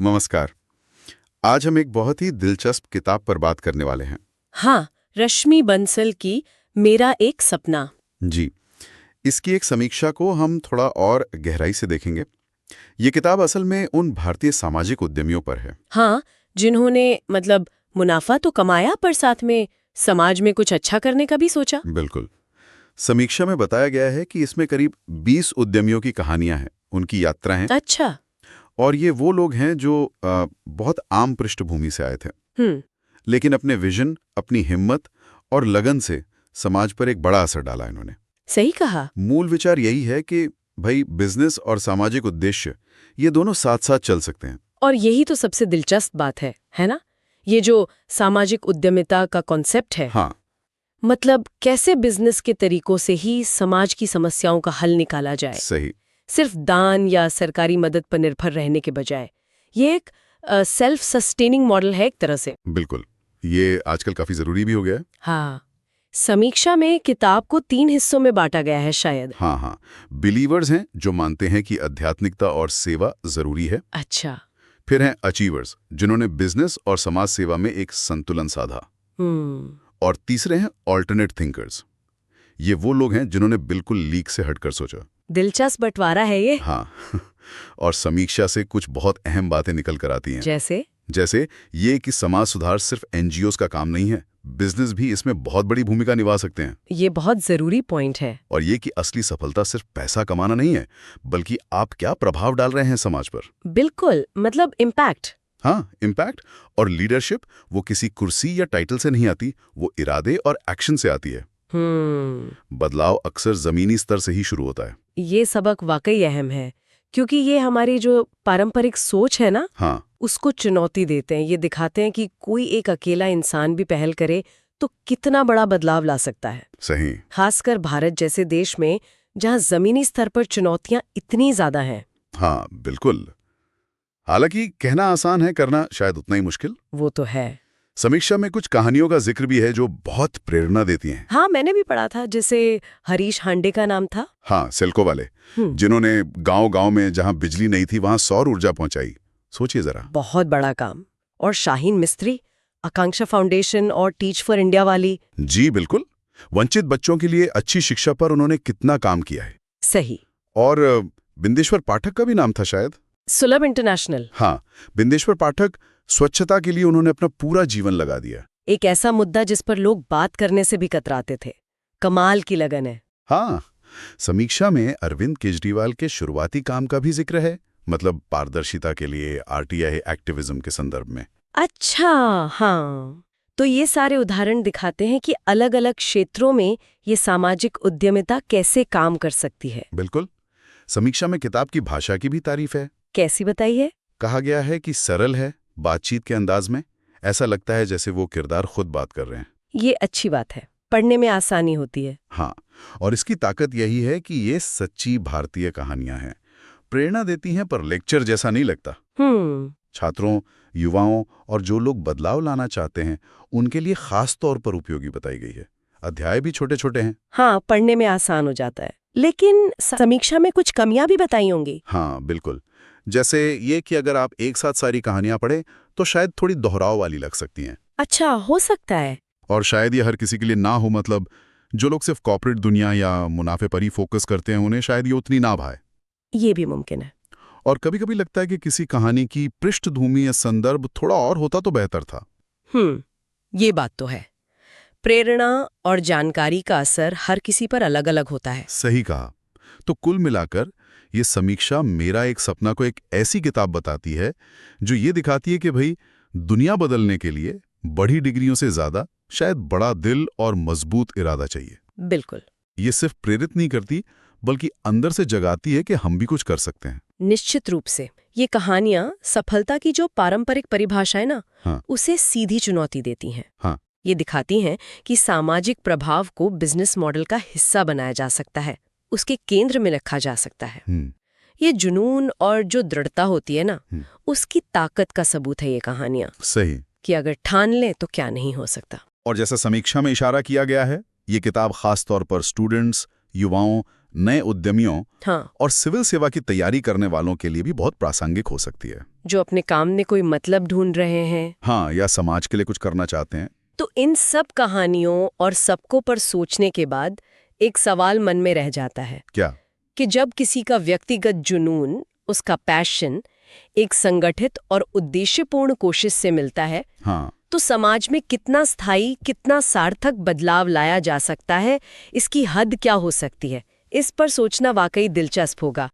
नमस्कार। आज हम एक बहुत ही दिलचस्प किताब पर बात करने वाले हैं। हाँ, रश्मि बंसल की मेरा एक सपना। जी, इसकी एक समीक्षा को हम थोड़ा और गहराई से देखेंगे। ये किताब असल में उन भारतीय सामाजिक उद्यमियों पर है। हाँ, जिन्होंने मुनाफा तो कमाया पर साथ में समाज में कुछ अच्छा करने का भी सोचा। बिल्कुल। समीक्षा में बताया गया है कि इसमें करीब 20 उद्यमियों की कहानियां हैं, उनकी यात्राएं हैं, अच्छा। और ये वो लोग हैं जो बहुत आम पृष्ठभूमि से आए थे, हम्म। लेकिन अपने विजन, अपनी हिम्मत और लगन से समाज पर एक बड़ा असर डाला इन्होंने। सही कहा। मूल विचार यही है कि भाई बिजनेस और सामाजिक उद्देश्य ये दोनों साथ साथ चल सकते हैं। और यही तो सबसे दिलचस्प बात है ना? ये जो सामाजिक उद्यमिता का कॉन्सेप्ट है, हाँ, कैसे बिजनेस के तरीकों से ही समाज की समस्याओं का हल निकाला जाए, सही। सिर्फ दान या सरकारी मदद पर निर्भर रहने के बजाय। ये एक सेल्फ सस्टेनिंग मॉडल है एक तरह से। बिल्कुल, ये आजकल काफी जरूरी भी हो गया है। हाँ, समीक्षा में किताब को 3 हिस्सों में बांटा गया है शायद। हाँ, बिलीवर्स हैं जो मानते हैं कि आध्यात्मिकता और सेवा जरूरी है। अच्छा। फिर हैं अचीवर्स जिन्होंने बिजनेस और समाज सेवा में एक संतुलन साधा। हम्म। और तीसरे हैं ऑल्टरनेट थिंकर्स। ये वो लोग हैं जिन्होंने बिल्कुल लीक से हटकर सोचा। दिलचस्प बंटवारा है ये। हाँ और समीक्षा से कुछ बहुत अहम बातें निकल कर आती हैं। जैसे ये कि समाज सुधार सिर्फ एनजीओज का काम नहीं है, बिजनेस भी इसमें बहुत बड़ी भूमिका निभा सकते हैं। ये बहुत जरूरी पॉइंट है। और ये कि असली सफलता सिर्फ पैसा कमाना नहीं है, बल्कि आप क्या प्रभाव डाल रहे हैं समाज पर। बिल्कुल, इम्पैक्ट। हाँ, इम्पैक्ट। और लीडरशिप वो किसी कुर्सी या टाइटल से नहीं आती, वो इरादे और एक्शन से आती है। बदलाव अक्सर जमीनी स्तर से ही शुरू होता है। ये सबक वाकई अहम है, क्योंकि ये हमारी जो पारंपरिक सोच है ना, हाँ, उसको चुनौती देते हैं। ये दिखाते हैं कि कोई एक अकेला इंसान भी पहल करे तो कितना बड़ा बदलाव ला सकता है। सही। खासकर भारत जैसे देश में, जहाँ जमीनी स्तर पर चुनौतियां इतनी ज्यादा हैं। हाँ, बिल्कुल। हालांकि कहना आसान है, करना शायद उतना ही मुश्किल। वो तो है। समीक्षा में कुछ कहानियों का जिक्र भी है जो बहुत प्रेरणा देती हैं। हाँ, मैंने भी पढ़ा था, जैसे हरीश हांडे का नाम था। हाँ, सेल्को वाले, जिन्होंने गांव-गांव में जहां बिजली नहीं थी वहां सौर ऊर्जा पहुंचाई। सोचिए जरा। बहुत बड़ा काम। और शाहीन मिस्त्री, आकांक्षा फाउंडेशन और टीच फॉर इंडिया वाली। जी बिल्कुल, वंचित बच्चों के लिए अच्छी शिक्षा पर उन्होंने कितना काम किया है। सही। और बिंदेश्वर पाठक का भी नाम था शायद। सुलभ इंटरनेशनल। हाँ, बिंदेश्वर पाठक स्वच्छता के लिए उन्होंने अपना पूरा जीवन लगा दिया। एक ऐसा मुद्दा जिस पर लोग बात करने से भी कतराते थे। कमाल की लगन है। हाँ, समीक्षा में अरविंद केजरीवाल के शुरुआती काम का भी जिक्र है, पारदर्शिता के लिए आरटीआई एक्टिविज्म के संदर्भ में। अच्छा, हाँ। तो ये सारे उदाहरण दिखाते हैं कि अलग अलग क्षेत्रों में ये सामाजिक उद्यमिता कैसे काम कर सकती है। बिल्कुल। समीक्षा में किताब की भाषा की भी तारीफ है। कैसी बताइए? कहा गया है कि सरल है, बातचीत के अंदाज में ऐसा लगता है जैसे वो किरदार खुद बात कर रहे हैं। ये अच्छी बात है, पढ़ने में आसानी होती है। हाँ, और इसकी ताकत यही है कि ये सच्ची भारतीय कहानियां हैं, प्रेरणा देती हैं, पर लेक्चर जैसा नहीं लगता। छात्रों, युवाओं और जो लोग बदलाव लाना चाहते हैं उनके लिए खास तौर पर उपयोगी बताई गई है। अध्याय भी छोटे छोटे हैं। हाँ, पढ़ने में आसान हो जाता है। लेकिन समीक्षा में कुछ कमियां भी बताई होंगी। हाँ बिल्कुल, जैसे ये कि अगर आप एक साथ सारी कहानियां पढ़ें तो शायद थोड़ी दोहराव वाली लग सकती हैं। अच्छा, हो सकता है। और शायद ये हर किसी के लिए ना हो, जो लोग सिर्फ कॉर्पोरेट दुनिया या मुनाफे पर ही फोकस करते हैं उन्हें शायद ये उतनी ना भाए। ये भी मुमकिन है। और कभी कभी लगता है कि किसी कहानी की पृष्ठभूमि या संदर्भ थोड़ा और होता तो बेहतर था। ये बात तो है। प्रेरणा और जानकारी का असर हर किसी पर अलग अलग होता है। सही कहा। तो कुल मिलाकर ये समीक्षा मेरा एक सपना को एक ऐसी किताब बताती है जो ये दिखाती है कि भाई दुनिया बदलने के लिए बड़ी डिग्रियों से ज्यादा शायद बड़ा दिल और मजबूत इरादा चाहिए। बिल्कुल। ये सिर्फ प्रेरित नहीं करती, बल्कि अंदर से जगाती है कि हम भी कुछ कर सकते हैं। निश्चित रूप से ये कहानियां सफलता की जो पारंपरिक परिभाषा है ना, हाँ, उसे सीधी चुनौती देती हैं। हाँ, ये दिखाती हैं कि सामाजिक प्रभाव को बिजनेस मॉडल का हिस्सा बनाया जा सकता है, उसके केंद्र में रखा जा सकता है। ये जुनून और जो दृढ़ता होती है ना, उसकी ताकत का सबूत है ये कहानियां। सही। कि अगर ठान लें तो क्या नहीं हो सकता। और जैसा समीक्षा में इशारा किया गया है, ये किताब खास तौर पर स्टूडेंट्स, युवाओं, नए उद्यमियों हाँ। और सिविल सेवा की तैयारी करने वालों के लिए भी बहुत प्रासंगिक हो सकती है, जो अपने काम में कोई मतलब ढूंढ रहे हैं। हाँ, या समाज के लिए कुछ करना चाहते हैं। तो इन सब कहानियों और सबको पर सोचने के बाद एक सवाल मन में रह जाता है। क्या? कि जब किसी का व्यक्तिगत जुनून, उसका पैशन एक संगठित और उद्देश्यपूर्ण कोशिश से मिलता है, हाँ, तो समाज में कितना स्थायी, कितना सार्थक बदलाव लाया जा सकता है, इसकी हद क्या हो सकती है, इस पर सोचना वाकई दिलचस्प होगा।